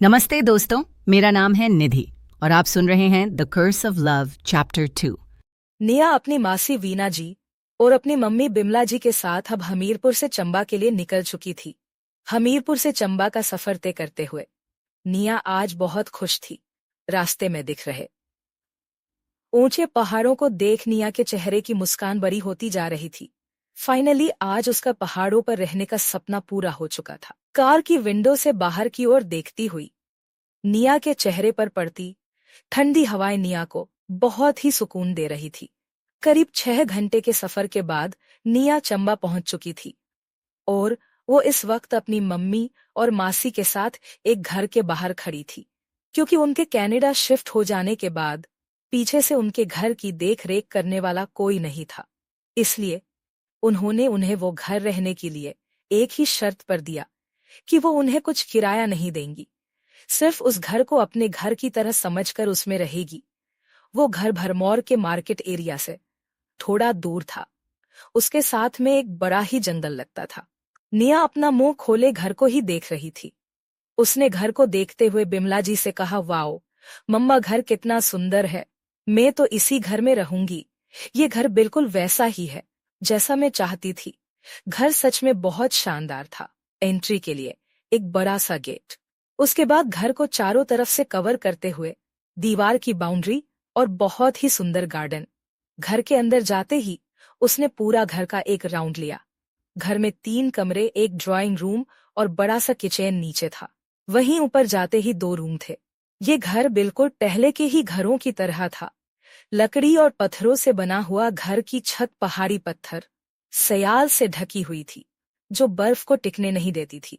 नमस्ते दोस्तों, मेरा नाम है निधि और आप सुन रहे हैं the curse of love chapter 2। निया अपनी मासी वीना जी और अपनी मम्मी बिमला जी के साथ अब हमीरपुर से चंबा के लिए निकल चुकी थी। हमीरपुर से चंबा का सफर तय करते हुए निया आज बहुत खुश थी। रास्ते में दिख रहे ऊंचे पहाड़ों को देख निया के चेहरे की मुस्कान बड़ी होती जा रही थी। फाइनली आज उसका पहाड़ों पर रहने का सपना पूरा हो चुका था। कार की विंडो से बाहर की ओर देखती हुई निया के चेहरे पर पड़ती ठंडी हवाएं निया को बहुत ही सुकून दे रही थी। करीब 6 घंटे के सफर के बाद निया चंबा पहुंच चुकी थी और वो इस वक्त अपनी मम्मी और मासी के साथ एक घर के बाहर खड़ी थी, क्योंकि उनके कनाडा शिफ्ट हो जाने के बाद पीछे से उनके घर की देख रेख करने वाला कोई नहीं था। इसलिए उन्होंने उन्हें वो घर रहने के लिए एक ही शर्त पर दिया कि वो उन्हें कुछ किराया नहीं देंगी, सिर्फ उस घर को अपने घर की तरह समझकर उसमें रहेगी। वो घर भरमौर के मार्केट एरिया से थोड़ा दूर था। उसके साथ में एक बड़ा ही जंगल लगता था। निया अपना मुंह खोले घर को ही देख रही थी। उसने घर को देखते हुए बिमला जी से कहा, वाओ मम्मा, घर कितना सुंदर है। मैं तो इसी घर में रहूंगी। ये घर बिल्कुल वैसा ही है जैसा मैं चाहती थी। घर सच में बहुत शानदार था। एंट्री के लिए एक बड़ा सा गेट, उसके बाद घर को चारों तरफ से कवर करते हुए दीवार की बाउंड्री और बहुत ही सुंदर गार्डन। घर के अंदर जाते ही उसने पूरा घर का एक राउंड लिया। घर में 3 कमरे, एक ड्राइंग रूम और बड़ा सा किचन नीचे था। वहीं ऊपर जाते ही 2 रूम थे। ये घर बिल्कुल पहले के ही घरों की तरह था। लकड़ी और पत्थरों से बना हुआ घर की छत पहाड़ी पत्थर सयाल से ढकी हुई थी, जो बर्फ को टिकने नहीं देती थी।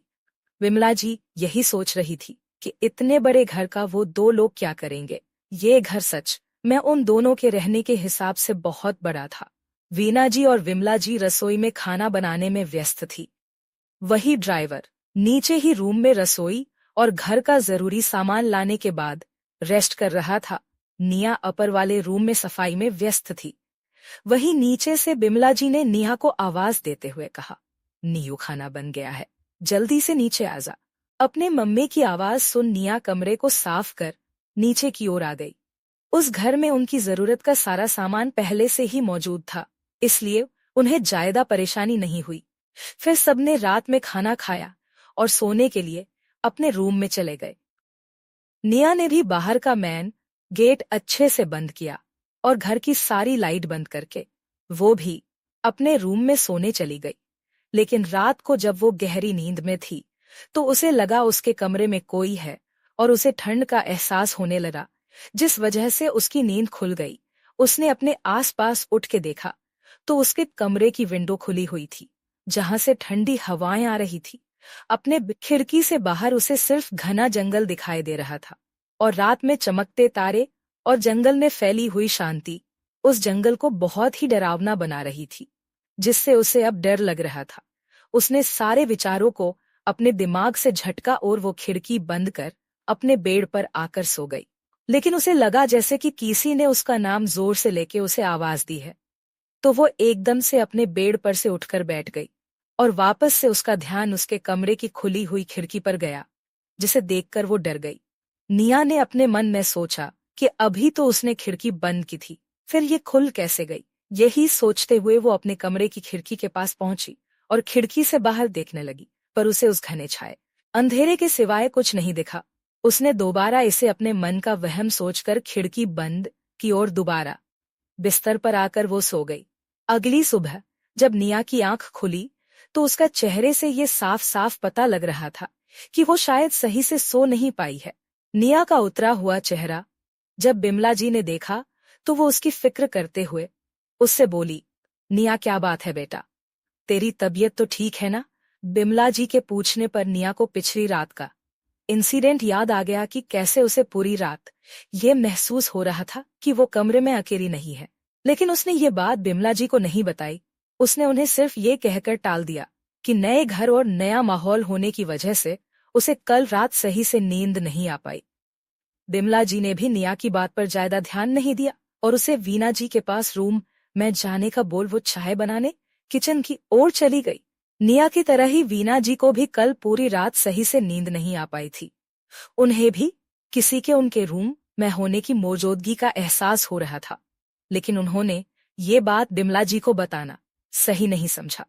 विमला जी यही सोच रही थी कि इतने बड़े घर का वो 2 लोग क्या करेंगे। ये घर सच में उन दोनों के रहने के हिसाब से बहुत बड़ा था। वीना जी और विमला जी रसोई में खाना बनाने में व्यस्त थी। वही ड्राइवर नीचे ही रूम में रसोई और घर का जरूरी सामान लाने के बाद रेस्ट कर रहा था। निया अपर वाले रूम में सफाई में व्यस्त थी। वही नीचे से बिमला जी ने निया को आवाज देते हुए कहा, नीयू, खाना बन गया है, जल्दी से नीचे आ जा। अपने मम्मी की आवाज सुन निया कमरे को साफ कर नीचे की ओर आ गई। उस घर में उनकी जरूरत का सारा सामान पहले से ही मौजूद था, इसलिए उन्हें ज्यादा परेशानी नहीं हुई। फिर सबने रात में खाना खाया और सोने के लिए अपने रूम में चले गए। निया ने भी बाहर का मेन गेट अच्छे से बंद किया और घर की सारी लाइट बंद करके वो भी अपने रूम में सोने चली गई। लेकिन रात को जब वो गहरी नींद में थी तो उसे लगा उसके कमरे में कोई है और उसे ठंड का एहसास होने लगा, जिस वजह से उसकी नींद खुल गई। उसने अपने आसपास उठ के देखा तो उसके कमरे की विंडो खुली हुई थी, जहां से ठंडी हवाएं आ रही थी। अपने खिड़की से बाहर उसे सिर्फ घना जंगल दिखाई दे रहा था और रात में चमकते तारे और जंगल में फैली हुई शांति उस जंगल को बहुत ही डरावना बना रही थी, जिससे उसे अब डर लग रहा था। उसने सारे विचारों को अपने दिमाग से झटका और वो खिड़की बंद कर अपने बेड पर आकर सो गई। लेकिन उसे लगा जैसे कि किसी ने उसका नाम जोर से लेके उसे आवाज दी है। तो वो एकदम से अपने बेड पर से उठकर बैठ गई और वापस से उसका ध्यान उसके कमरे की खुली हुई खिड़की पर गया, जिसे देखकर वो डर गई। निया ने अपने मन में सोचा कि अभी तो उसने खिड़की बंद की थी, फिर ये खुल कैसे गई। यही सोचते हुए वो अपने कमरे की खिड़की के पास पहुंची और खिड़की से बाहर देखने लगी, पर उसे उस घने छाए अंधेरे के सिवाय कुछ नहीं दिखा। उसने दोबारा इसे अपने मन का वहम सोचकर खिड़की बंद की और दोबारा बिस्तर पर आकर वो सो गई। अगली सुबह जब निया की आंख खुली तो उसका चेहरे से ये साफ साफ पता लग रहा था कि वो शायद सही से सो नहीं पाई है। निया का उतरा हुआ चेहरा जब बिमला जी ने देखा तो वो उसकी फिक्र करते हुए उससे बोली, निया, क्या बात है बेटा, तेरी तबीयत तो ठीक है ना। बिमला जी के पूछने पर निया को पिछली रात का इंसिडेंट याद आ गया कि कैसे उसे पूरी रात ये महसूस हो रहा था कि वो कमरे में अकेली नहीं है। लेकिन उसने ये बात बिमला जी को नहीं बताई। उसने उन्हें सिर्फ ये कहकर टाल दिया कि नए घर और नया माहौल होने की वजह से उसे कल रात सही से नींद नहीं आ पाई। बिमला जी ने भी निया की बात पर ज्यादा ध्यान नहीं दिया और उसे वीना जी के पास रूम में जाने का बोल वो चाय बनाने किचन की ओर चली गई। निया की तरह ही वीना जी को भी कल पूरी रात सही से नींद नहीं आ पाई थी। उन्हें भी किसी के उनके रूम में होने की मौजूदगी का एहसास हो रहा था, लेकिन उन्होंने ये बात बिमला जी को बताना सही नहीं समझा,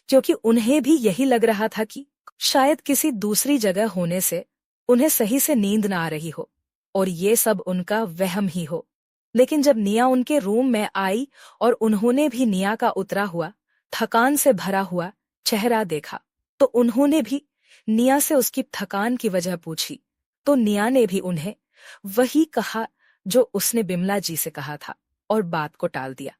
क्योंकि उन्हें भी यही लग रहा था कि शायद किसी दूसरी जगह होने से उन्हें सही से नींद ना आ रही हो और ये सब उनका वहम ही हो। लेकिन जब निया उनके रूम में आई और उन्होंने भी निया का उतरा हुआ, थकान से भरा हुआ चेहरा देखा, तो उन्होंने भी निया से उसकी थकान की वजह पूछी, तो निया ने भी उन्हें वही कहा जो उसने बिमला जी से कहा था और बात को टाल दिया।